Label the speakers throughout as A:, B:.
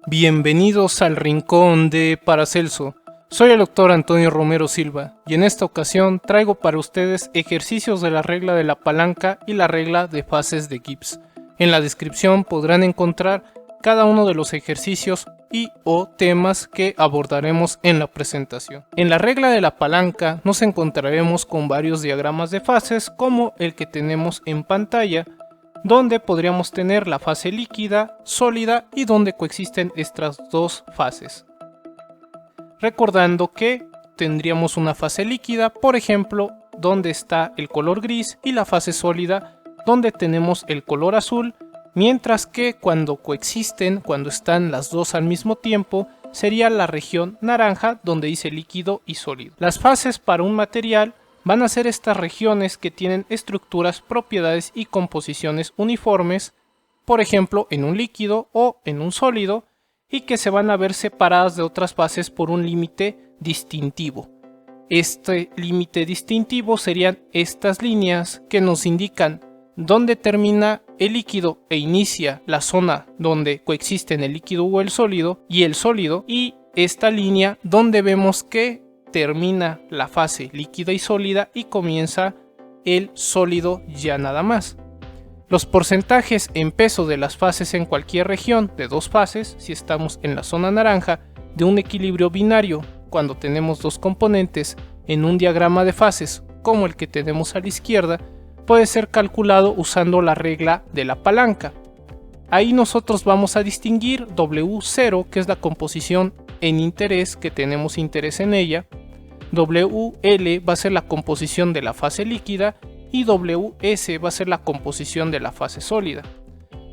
A: Bienvenidos al rincón de Paracelso. Soy el Dr. Antonio Romero Silva y en esta ocasión traigo para ustedes ejercicios de la regla de la palanca y la regla de fases de Gibbs. En la descripción podrán encontrar cada uno de los ejercicios y o temas que abordaremos en la presentación. En la regla de la palanca nos encontraremos con varios diagramas de fases como el que tenemos en pantalla, donde podríamos tener la fase líquida, sólida y donde coexisten estas dos fases. Recordando que tendríamos una fase líquida, por ejemplo, donde está el color gris, y la fase sólida, donde tenemos el color azul, mientras que cuando coexisten, cuando están las dos al mismo tiempo, sería la región naranja, donde dice líquido y sólido. Las fases para un material van a ser estas regiones que tienen estructuras, propiedades y composiciones uniformes, por ejemplo en un líquido o en un sólido, y que se van a ver separadas de otras fases por un límite distintivo. Este límite distintivo serían estas líneas que nos indican dónde termina el líquido e inicia la zona donde coexisten el líquido o el sólido, y esta línea donde vemos que termina la fase líquida y sólida y comienza el sólido ya nada más. Los porcentajes en peso de las fases en cualquier región de dos fases, si estamos en la zona naranja, de un equilibrio binario, cuando tenemos dos componentes en un diagrama de fases como el que tenemos a la izquierda, puede ser calculado usando la regla de la palanca. Ahí nosotros vamos a distinguir W0, que es la composición en interés, que tenemos interés en ella, WL va a ser la composición de la fase líquida y WS va a ser la composición de la fase sólida.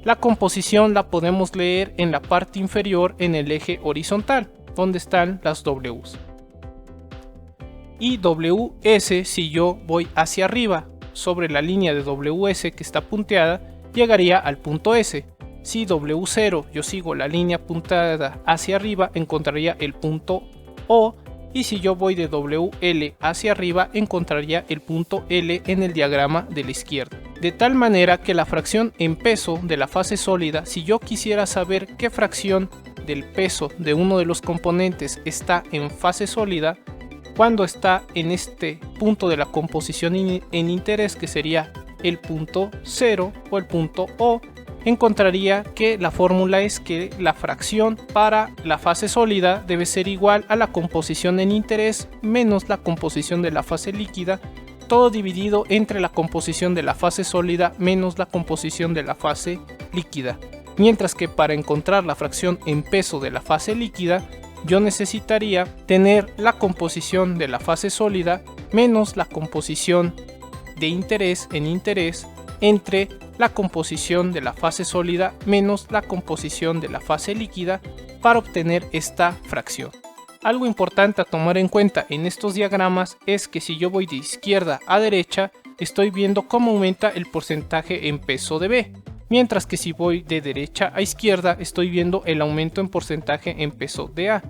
A: La composición la podemos leer en la parte inferior en el eje horizontal, donde están las Ws. Y WS, si yo voy hacia arriba sobre la línea de WS que está punteada, llegaría al punto S. Si W0 yo sigo la línea punteada hacia arriba, encontraría el punto O. Y si yo voy de WL hacia arriba, encontraría el punto L en el diagrama de la izquierda. De tal manera que la fracción en peso de la fase sólida, si yo quisiera saber qué fracción del peso de uno de los componentes está en fase sólida, cuando está en este punto de la composición en interés, que sería el punto 0 o el punto O, encontraría que la fórmula es que la fracción para la fase sólida debe ser igual a la composición en interés menos la composición de la fase líquida, todo dividido entre la composición de la fase sólida menos la composición de la fase líquida. Mientras que para encontrar la fracción en peso de la fase líquida, yo necesitaría tener la composición de la fase sólida menos la composición de interés en interés entre la composición de la fase sólida menos la composición de la fase líquida para obtener esta fracción. Algo importante a tomar en cuenta en estos diagramas es que si yo voy de izquierda a derecha, estoy viendo cómo aumenta el porcentaje en peso de B, mientras que si voy de derecha a izquierda, estoy viendo el aumento en porcentaje en peso de A.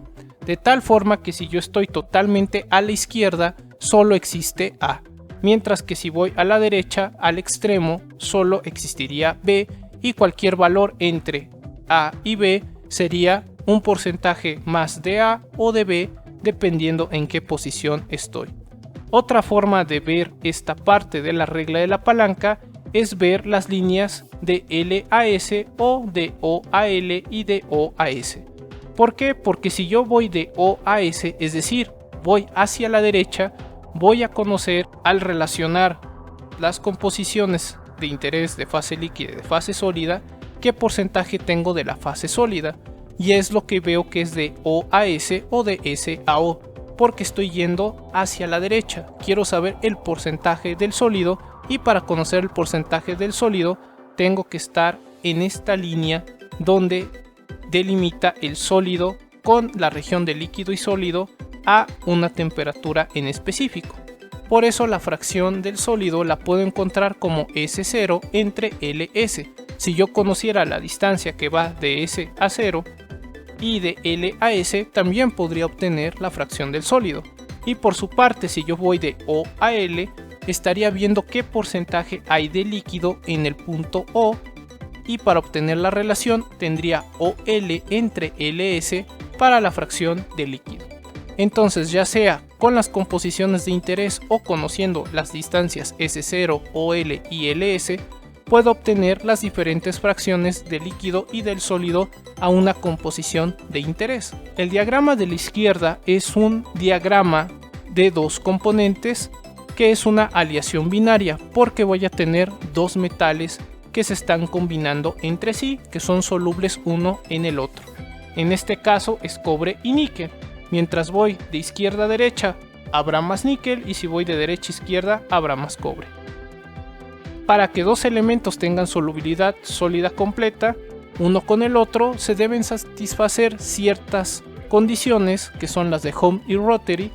A: De tal forma que si yo estoy totalmente a la izquierda, solo existe A. Mientras que si voy a la derecha, al extremo, solo existiría B, y cualquier valor entre A y B sería un porcentaje más de A o de B, dependiendo en qué posición estoy. Otra forma de ver esta parte de la regla de la palanca es ver las líneas de L a S o de O a L y de O a S. ¿Por qué? Porque si yo voy de O a S, es decir, voy hacia la derecha, voy a conocer, al relacionar las composiciones de interés de fase líquida y de fase sólida, qué porcentaje tengo de la fase sólida, y es lo que veo que es de O a S o de S a O, porque estoy yendo hacia la derecha. Quiero saber el porcentaje del sólido, y para conocer el porcentaje del sólido tengo que estar en esta línea donde delimita el sólido con la región de líquido y sólido a una temperatura en específico. Por eso la fracción del sólido la puedo encontrar como S0 entre LS. Si yo conociera la distancia que va de S a 0 y de L a S, también podría obtener la fracción del sólido. Y por su parte, si yo voy de O a L, estaría viendo qué porcentaje hay de líquido en el punto O y para obtener la relación tendría OL entre LS para la fracción de líquido. Entonces, ya sea con las composiciones de interés o conociendo las distancias S0, OL y LS, puedo obtener las diferentes fracciones del líquido y del sólido a una composición de interés. El diagrama de la izquierda es un diagrama de dos componentes que es una aleación binaria, porque voy a tener dos metales que se están combinando entre sí, que son solubles uno en el otro. En este caso es cobre y níquel. Mientras voy de izquierda a derecha habrá más níquel, y si voy de derecha a izquierda habrá más cobre. Para que dos elementos tengan solubilidad sólida completa, uno con el otro, se deben satisfacer ciertas condiciones que son las de Hom y Rothery,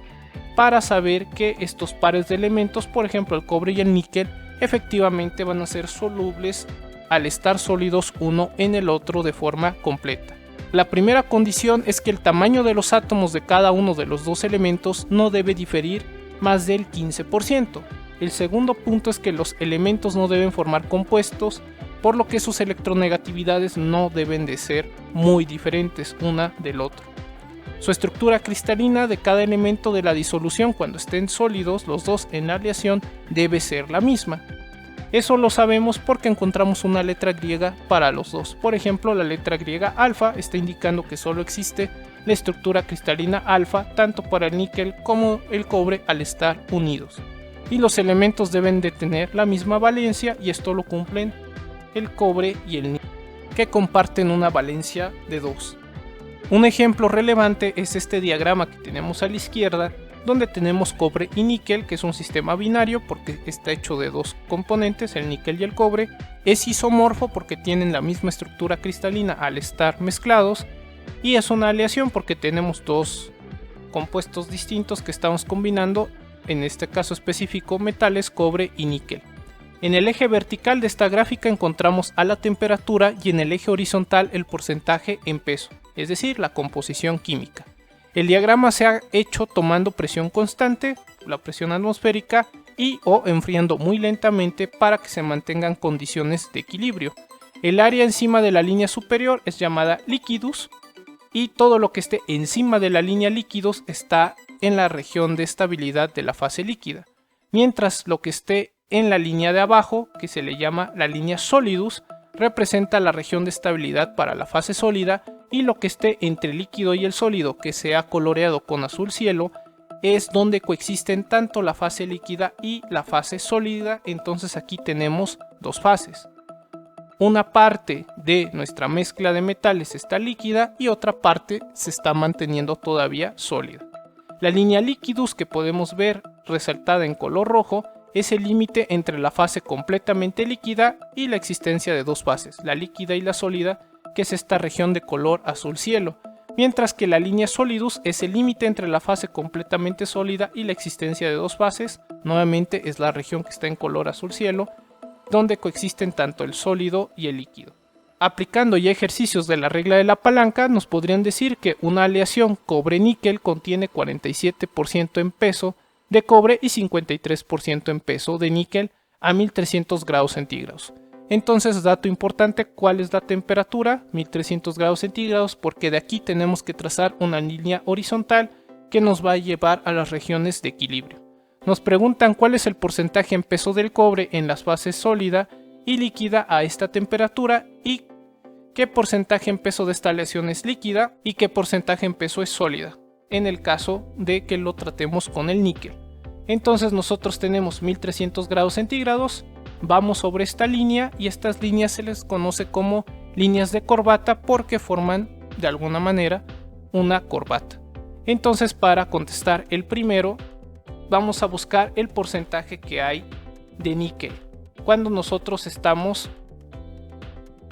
A: para saber que estos pares de elementos, por ejemplo el cobre y el níquel, efectivamente van a ser solubles al estar sólidos uno en el otro de forma completa. La primera condición es que el tamaño de los átomos de cada uno de los dos elementos no debe diferir más del 15%. El segundo punto es que los elementos no deben formar compuestos, por lo que sus electronegatividades no deben de ser muy diferentes una del otro. Su estructura cristalina de cada elemento de la disolución cuando estén sólidos los dos en la aleación debe ser la misma. Eso lo sabemos porque encontramos una letra griega para los dos. Por ejemplo, la letra griega alfa está indicando que solo existe la estructura cristalina alfa tanto para el níquel como el cobre al estar unidos. Y los elementos deben de tener la misma valencia, y esto lo cumplen el cobre y el níquel, que comparten una valencia de 2. Un ejemplo relevante es este diagrama que tenemos a la izquierda, donde tenemos cobre y níquel, que es un sistema binario porque está hecho de dos componentes, el níquel y el cobre. Es isomorfo porque tienen la misma estructura cristalina al estar mezclados, y es una aleación porque tenemos dos compuestos distintos que estamos combinando, en este caso específico metales cobre y níquel. En el eje vertical de esta gráfica encontramos a la temperatura, y en el eje horizontal el porcentaje en peso, es decir, la composición química. El diagrama se ha hecho tomando presión constante, la presión atmosférica, y o enfriando muy lentamente para que se mantengan condiciones de equilibrio. El área encima de la línea superior es llamada liquidus, y todo lo que esté encima de la línea líquidos está en la región de estabilidad de la fase líquida, mientras lo que esté en la línea de abajo, que se le llama la línea solidus, representa la región de estabilidad para la fase sólida, y lo que esté entre el líquido y el sólido, que se ha coloreado con azul cielo, es donde coexisten tanto la fase líquida y la fase sólida. Entonces aquí tenemos dos fases. Una parte de nuestra mezcla de metales está líquida y otra parte se está manteniendo todavía sólida. La línea liquidus que podemos ver resaltada en color rojo es el límite entre la fase completamente líquida y la existencia de dos fases, la líquida y la sólida, que es esta región de color azul cielo, mientras que la línea solidus es el límite entre la fase completamente sólida y la existencia de dos fases, nuevamente es la región que está en color azul cielo, donde coexisten tanto el sólido y el líquido. Aplicando ya ejercicios de la regla de la palanca, nos podrían decir que una aleación cobre-níquel contiene 47% en peso de cobre y 53% en peso de níquel a 1300 grados centígrados. Entonces, dato importante, ¿cuál es la temperatura? 1300 grados centígrados, porque de aquí tenemos que trazar una línea horizontal que nos va a llevar a las regiones de equilibrio. Nos preguntan cuál es el porcentaje en peso del cobre en las fases sólida y líquida a esta temperatura, y qué porcentaje en peso de esta aleación es líquida y qué porcentaje en peso es sólida, en el caso de que lo tratemos con el níquel. Entonces nosotros tenemos 1300 grados centígrados, vamos sobre esta línea, y estas líneas se les conoce como líneas de corbata porque forman de alguna manera una corbata. Entonces, para contestar el primero, vamos a buscar el porcentaje que hay de níquel cuando nosotros estamos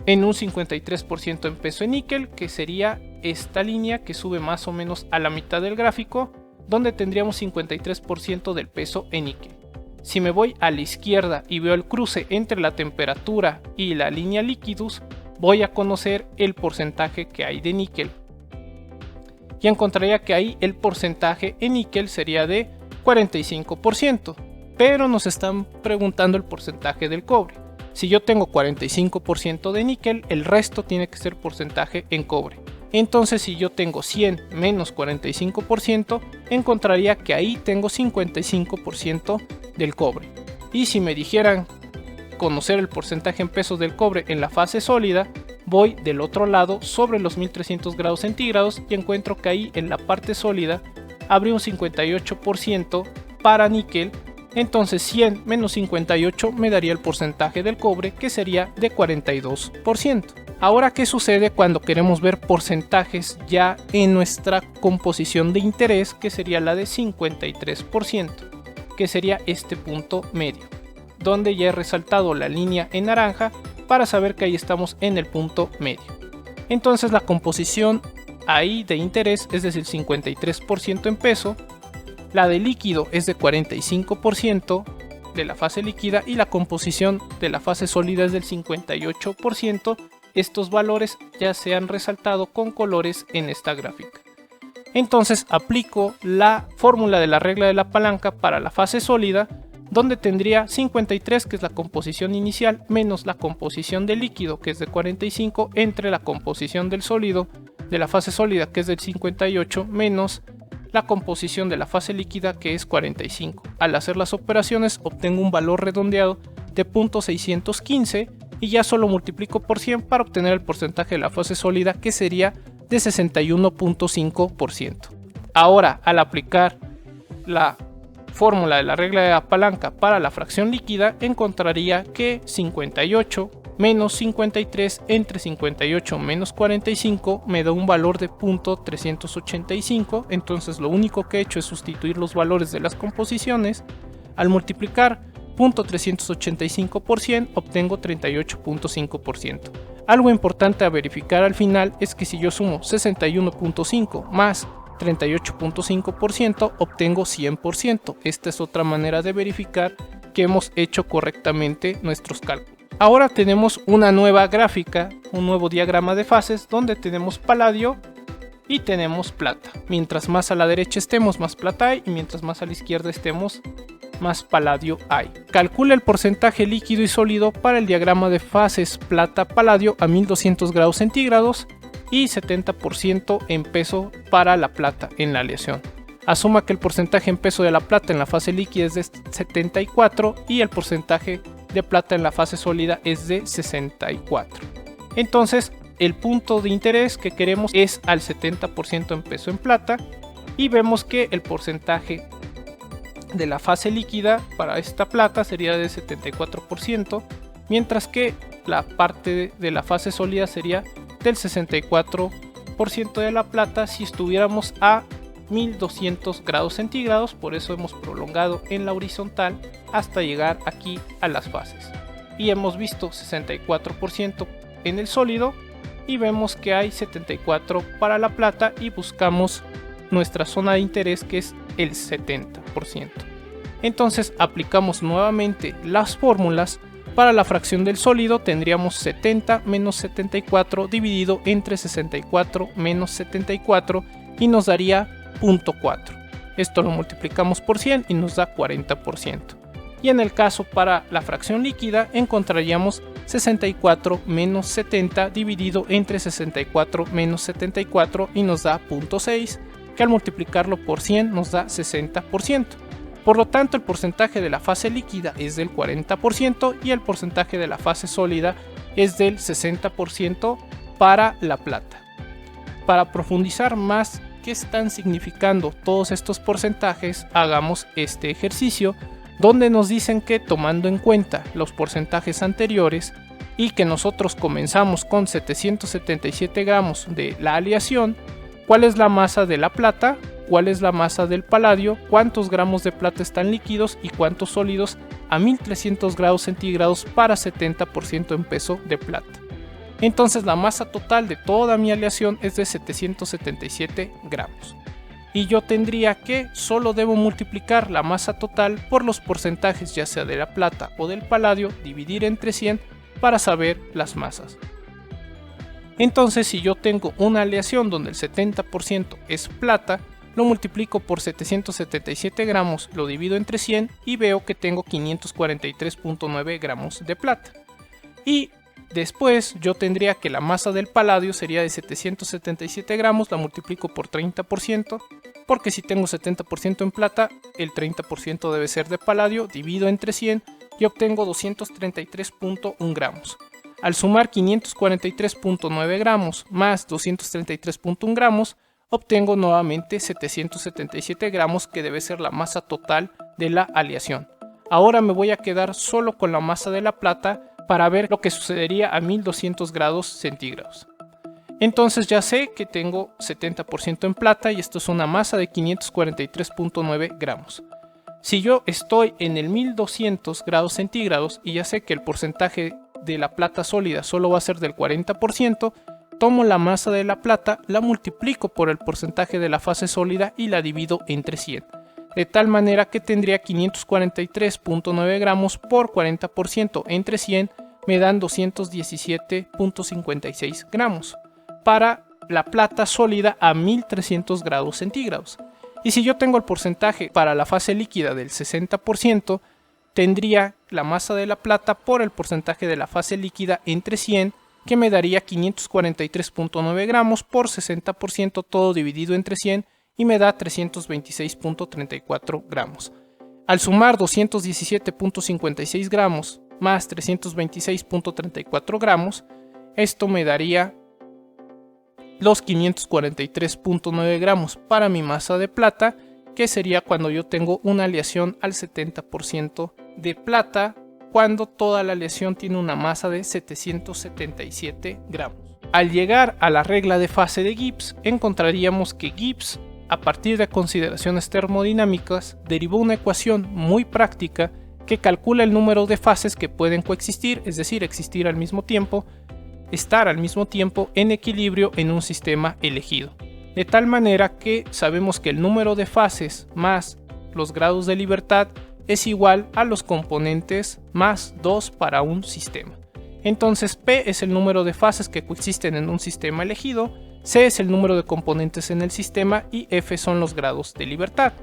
A: en un 53% en peso de níquel, que sería esta línea que sube más o menos a la mitad del gráfico, donde tendríamos 53% del peso en níquel. Si me voy a la izquierda y veo el cruce entre la temperatura y la línea liquidus, voy a conocer el porcentaje que hay de níquel, y encontraría que ahí el porcentaje en níquel sería de 45%, pero nos están preguntando el porcentaje del cobre. Si yo tengo 45% de níquel, el resto tiene que ser porcentaje en cobre. Entonces si yo tengo 100 menos 45%, encontraría que ahí tengo 55% del cobre. Y si me dijeran conocer el porcentaje en pesos del cobre en la fase sólida, voy del otro lado sobre los 1300 grados centígrados y encuentro que ahí en la parte sólida habría un 58% para níquel. Entonces 100 menos 58 me daría el porcentaje del cobre, que sería de 42%. Ahora, ¿qué sucede cuando queremos ver porcentajes ya en nuestra composición de interés, que sería la de 53%, que sería este punto medio, donde ya he resaltado la línea en naranja para saber que ahí estamos en el punto medio? Entonces la composición ahí de interés es decir 53% en peso, la de líquido es de 45% de la fase líquida y la composición de la fase sólida es del 58%. Estos valores ya se han resaltado con colores en esta gráfica. Entonces aplico la fórmula de la regla de la palanca para la fase sólida, donde tendría 53, que es la composición inicial, menos la composición del líquido, que es de 45, entre la composición del sólido de la fase sólida, que es del 58, menos la composición de la fase líquida, que es 45. Al hacer las operaciones obtengo un valor redondeado de 0.615 y ya solo multiplico por 100 para obtener el porcentaje de la fase sólida, que sería de 61.5%. Ahora, al aplicar la fórmula de la regla de la palanca para la fracción líquida, encontraría que 58 menos 53 entre 58 menos 45 me da un valor de 0.385. Entonces lo único que he hecho es sustituir los valores de las composiciones. Al multiplicar 0.385 por 100 obtengo 38.5%. Algo importante a verificar al final es que si yo sumo 61.5 más 38.5% obtengo 100%. Esta es otra manera de verificar que hemos hecho correctamente nuestros cálculos. Ahora tenemos una nueva gráfica, un nuevo diagrama de fases donde tenemos paladio y tenemos plata. Mientras más a la derecha estemos, más plata hay, y mientras más a la izquierda estemos, más paladio hay. Calcula el porcentaje líquido y sólido para el diagrama de fases plata-paladio a 1200 grados centígrados y 70% en peso para la plata en la aleación. Asuma que el porcentaje en peso de la plata en la fase líquida es de 74 y el porcentaje de plata en la fase sólida es de 64. Entonces el punto de interés que queremos es al 70% en peso en plata, y vemos que el porcentaje de la fase líquida para esta plata sería de 74%, mientras que la parte de la fase sólida sería del 64% de la plata si estuviéramos a 1200 grados centígrados. Por eso hemos prolongado en la horizontal hasta llegar aquí a las fases, y hemos visto 64% en el sólido y vemos que hay 74 para la plata, y buscamos nuestra zona de interés, que es el 70%. Entonces aplicamos nuevamente las fórmulas. Para la fracción del sólido tendríamos 70 menos 74 dividido entre 64 menos 74 y nos daría 0.4. Esto lo multiplicamos por 100 y nos da 40%. Y en el caso para la fracción líquida encontraríamos 64 menos 70 dividido entre 64 menos 74 y nos da 0.6, que al multiplicarlo por 100 nos da 60%. Por lo tanto, el porcentaje de la fase líquida es del 40% y el porcentaje de la fase sólida es del 60% para la plata. Para profundizar más qué están significando todos estos porcentajes, hagamos este ejercicio donde nos dicen que, tomando en cuenta los porcentajes anteriores y que nosotros comenzamos con 777 gramos de la aleación, ¿cuál es la masa de la plata? ¿Cuál es la masa del paladio? ¿Cuántos gramos de plata están líquidos y cuántos sólidos a 1300 grados centígrados para 70% en peso de plata? Entonces la masa total de toda mi aleación es de 777 gramos. Y yo tendría que solo debo multiplicar la masa total por los porcentajes, ya sea de la plata o del paladio, dividir entre 100 para saber las masas. Entonces, si yo tengo una aleación donde el 70% es plata, lo multiplico por 777 gramos, lo divido entre 100 y veo que tengo 543.9 gramos de plata. Y después yo tendría que la masa del paladio sería de 777 gramos, la multiplico por 30%, porque si tengo 70% en plata, el 30% debe ser de paladio, divido entre 100 y obtengo 233.1 gramos. Al sumar 543.9 gramos más 233.1 gramos, obtengo nuevamente 777 gramos, que debe ser la masa total de la aleación. Ahora me voy a quedar solo con la masa de la plata para ver lo que sucedería a 1200 grados centígrados. Entonces ya sé que tengo 70% en plata y esto es una masa de 543.9 gramos. Si yo estoy en el 1200 grados centígrados y ya sé que el porcentaje de la plata sólida solo va a ser del 40%, tomo la masa de la plata, la multiplico por el porcentaje de la fase sólida y la divido entre 100. De tal manera que tendría 543.9 gramos por 40% entre 100 me dan 217.56 gramos para la plata sólida a 1300 grados centígrados. Y si yo tengo el porcentaje para la fase líquida del 60%, tendría la masa de la plata por el porcentaje de la fase líquida entre 100, que me daría 543.9 gramos por 60%, todo dividido entre 100, y me da 326.34 gramos. Al sumar 217.56 gramos más 326.34 gramos, esto me daría los 543.9 gramos para mi masa de plata, que sería cuando yo tengo una aleación al 70% de plata, cuando toda la aleación tiene una masa de 777 gramos. Al llegar a la regla de fase de Gibbs, encontraríamos que Gibbs, a partir de consideraciones termodinámicas, derivó una ecuación muy práctica que calcula el número de fases que pueden coexistir, es decir, existir al mismo tiempo, estar al mismo tiempo en equilibrio en un sistema elegido. De tal manera que sabemos que el número de fases más los grados de libertad es igual a los componentes más 2 para un sistema. Entonces P es el número de fases que coexisten en un sistema elegido, C es el número de componentes en el sistema y F son los grados de libertad.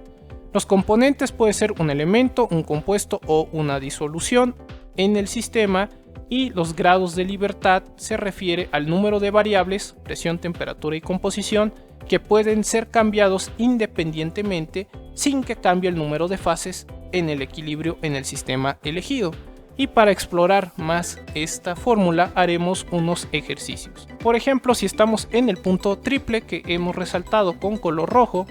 A: Los componentes puede ser un elemento, un compuesto o una disolución en el sistema, y los grados de libertad se refiere al número de variables, presión, temperatura y composición, que pueden ser cambiados independientemente sin que cambie el número de fases en el equilibrio en el sistema elegido. Y para explorar más esta fórmula haremos unos ejercicios. Por ejemplo, si estamos en el punto triple que hemos resaltado con color rojo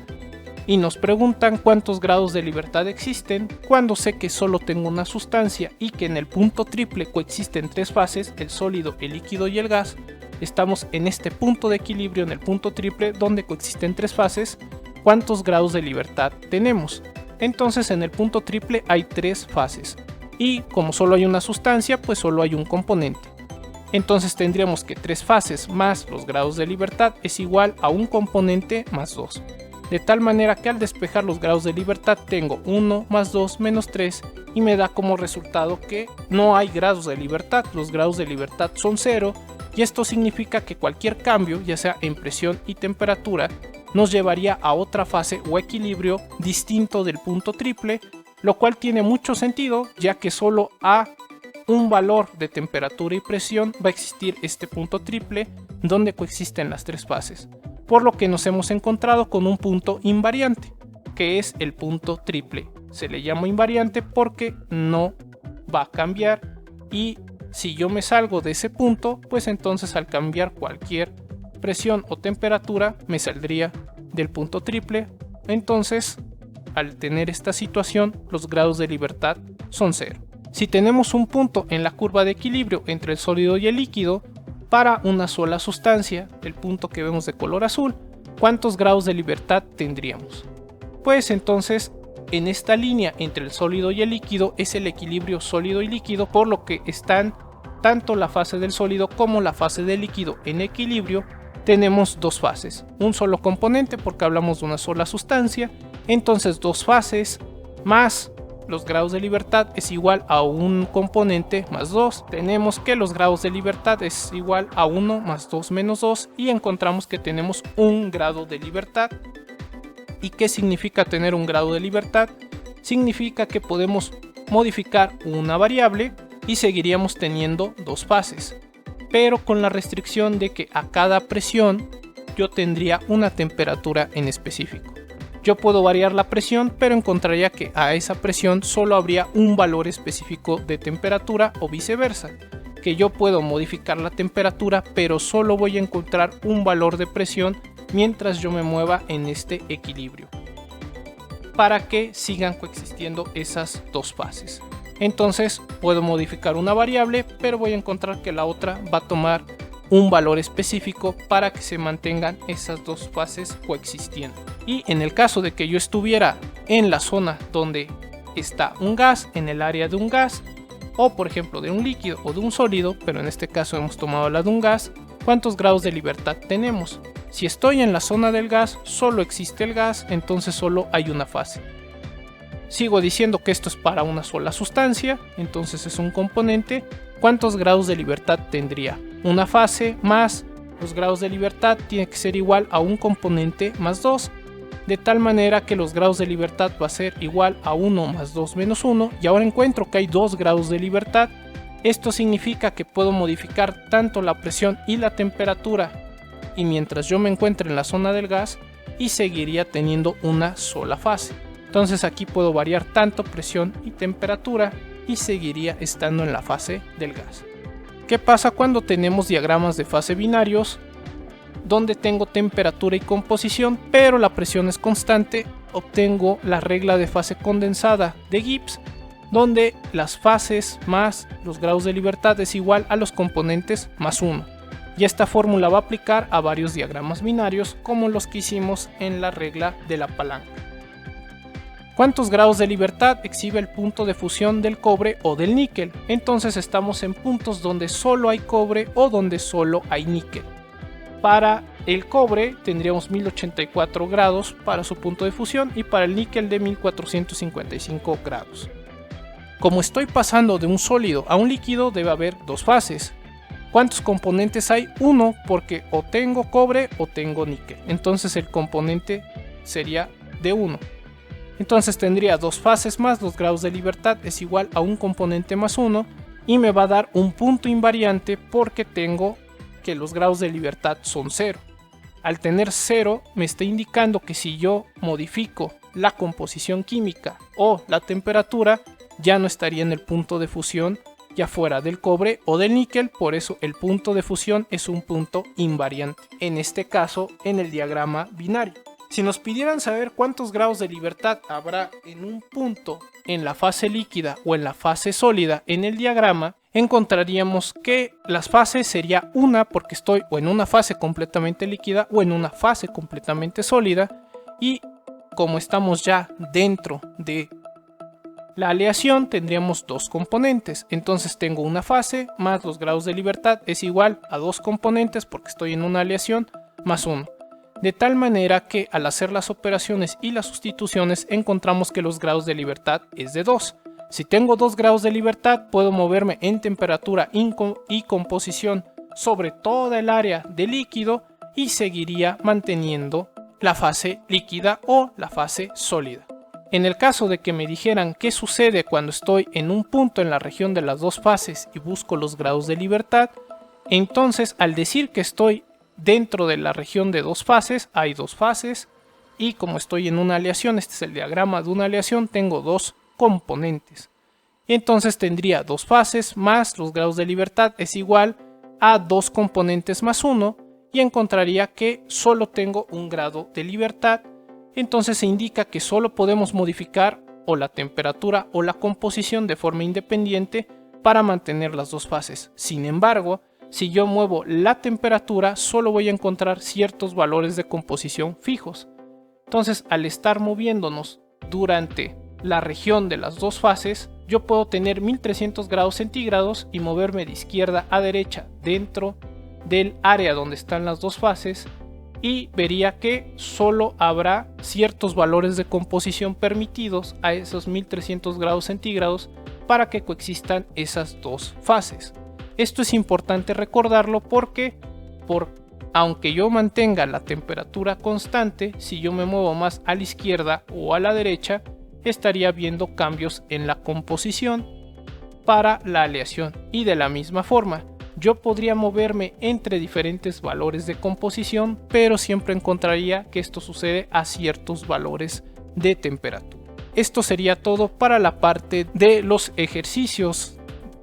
A: y nos preguntan cuántos grados de libertad existen, cuando sé que solo tengo una sustancia y que en el punto triple coexisten tres fases, el sólido, el líquido y el gas, estamos en este punto de equilibrio en el punto triple donde coexisten tres fases, ¿cuántos grados de libertad tenemos? Entonces en el punto triple hay tres fases. Y como solo hay una sustancia, pues solo hay un componente. Entonces tendríamos que 3 fases más los grados de libertad es igual a un componente más 2. De tal manera que al despejar los grados de libertad tengo 1 más 2 menos 3 y me da como resultado que no hay grados de libertad, los grados de libertad son 0 y esto significa que cualquier cambio, ya sea en presión y temperatura, nos llevaría a otra fase o equilibrio distinto del punto triple, lo cual tiene mucho sentido, ya que solo a un valor de temperatura y presión va a existir este punto triple donde coexisten las tres fases, por lo que nos hemos encontrado con un punto invariante, que es el punto triple. Se le llama invariante porque no va a cambiar, y si yo me salgo de ese punto, pues entonces al cambiar cualquier presión o temperatura me saldría del punto triple. Entonces, al tener esta situación, los grados de libertad son 0. Si tenemos un punto en la curva de equilibrio entre el sólido y el líquido para una sola sustancia, el punto que vemos de color azul, ¿cuántos grados de libertad tendríamos? Pues entonces en esta línea entre el sólido y el líquido es el equilibrio sólido y líquido, por lo que están tanto la fase del sólido como la fase del líquido en equilibrio. Tenemos dos fases, un solo componente porque hablamos de una sola sustancia, entonces dos fases más los grados de libertad es igual a un componente más 2. Tenemos que los grados de libertad es igual a 1 más 2 menos 2 y encontramos que tenemos un grado de libertad. ¿Y qué significa tener un grado de libertad? Significa que podemos modificar una variable y seguiríamos teniendo dos fases, pero con la restricción de que a cada presión yo tendría una temperatura en específico. Yo puedo variar la presión, pero encontraría que a esa presión solo habría un valor específico de temperatura o viceversa, que yo puedo modificar la temperatura, pero solo voy a encontrar un valor de presión mientras yo me mueva en este equilibrio, para que sigan coexistiendo esas dos fases. Entonces puedo modificar una variable, pero voy a encontrar que la otra va a tomar un valor específico para que se mantengan esas dos fases coexistiendo. Y en el caso de que yo estuviera en la zona donde está un gas, en el área de un gas, o por ejemplo de un líquido o de un sólido, pero en este caso hemos tomado la de un gas, ¿cuántos grados de libertad tenemos? Si estoy en la zona del gas, solo existe el gas, entonces solo hay una fase. Sigo diciendo que esto es para una sola sustancia, entonces es un componente. ¿Cuántos grados de libertad tendría? Una fase más los grados de libertad tiene que ser igual a un componente más 2, de tal manera que los grados de libertad va a ser igual a 1 más 2 menos 1, y ahora encuentro que hay 2 grados de libertad. Esto significa que puedo modificar tanto la presión y la temperatura, y mientras yo me encuentre en la zona del gas, y seguiría teniendo una sola fase. Entonces aquí puedo variar tanto presión y temperatura y seguiría estando en la fase del gas. ¿Qué pasa cuando tenemos diagramas de fase binarios donde tengo temperatura y composición, pero la presión es constante? Obtengo la regla de fase condensada de Gibbs, donde las fases más los grados de libertad es igual a los componentes más 1. Y esta fórmula va a aplicar a varios diagramas binarios como los que hicimos en la regla de la palanca. ¿Cuántos grados de libertad exhibe el punto de fusión del cobre o del níquel? Entonces estamos en puntos donde solo hay cobre o donde solo hay níquel. Para el cobre tendríamos 1084 grados para su punto de fusión y para el níquel de 1455 grados. Como estoy pasando de un sólido a un líquido, debe haber dos fases. ¿Cuántos componentes hay? Uno, porque o tengo cobre o tengo níquel. Entonces el componente sería de 1. Entonces tendría dos fases más los grados de libertad es igual a un componente más 1 y me va a dar un punto invariante porque tengo que los grados de libertad son 0. Al tener 0 me está indicando que si yo modifico la composición química o la temperatura ya no estaría en el punto de fusión ya fuera del cobre o del níquel, por eso el punto de fusión es un punto invariante, en este caso en el diagrama binario. Si nos pidieran saber cuántos grados de libertad habrá en un punto en la fase líquida o en la fase sólida en el diagrama, encontraríamos que las fases sería una porque estoy o en una fase completamente líquida o en una fase completamente sólida, y como estamos ya dentro de la aleación tendríamos dos componentes, entonces tengo una fase más los grados de libertad es igual a dos componentes porque estoy en una aleación más 1. De tal manera que al hacer las operaciones y las sustituciones encontramos que los grados de libertad es de 2. Si tengo 2 grados de libertad puedo moverme en temperatura y composición sobre toda el área de líquido y seguiría manteniendo la fase líquida o la fase sólida. En el caso de que me dijeran qué sucede cuando estoy en un punto en la región de las dos fases y busco los grados de libertad, entonces al decir que estoy dentro de la región de dos fases, hay dos fases y como estoy en una aleación, este es el diagrama de una aleación, tengo dos componentes. Y entonces tendría dos fases más los grados de libertad es igual a dos componentes más 1 y encontraría que solo tengo un grado de libertad. Entonces se indica que solo podemos modificar o la temperatura o la composición de forma independiente para mantener las dos fases. Sin embargo, si yo muevo la temperatura, solo voy a encontrar ciertos valores de composición fijos. Entonces, al estar moviéndonos durante la región de las dos fases, yo puedo tener 1300 grados centígrados y moverme de izquierda a derecha dentro del área donde están las dos fases y vería que solo habrá ciertos valores de composición permitidos a esos 1300 grados centígrados para que coexistan esas dos fases. Esto es importante recordarlo porque aunque yo mantenga la temperatura constante, si yo me muevo más a la izquierda o a la derecha, estaría viendo cambios en la composición para la aleación, y de la misma forma yo podría moverme entre diferentes valores de composición, pero siempre encontraría que esto sucede a ciertos valores de temperatura. Esto sería todo para la parte de los ejercicios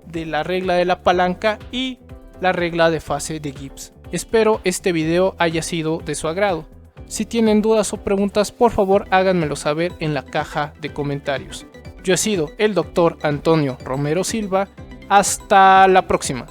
A: de la regla de la palanca y la regla de fase de Gibbs. Espero este video haya sido de su agrado. Si tienen dudas o preguntas, por favor háganmelo saber en la caja de comentarios. Yo he sido el Dr. Antonio Romero Silva. Hasta la próxima.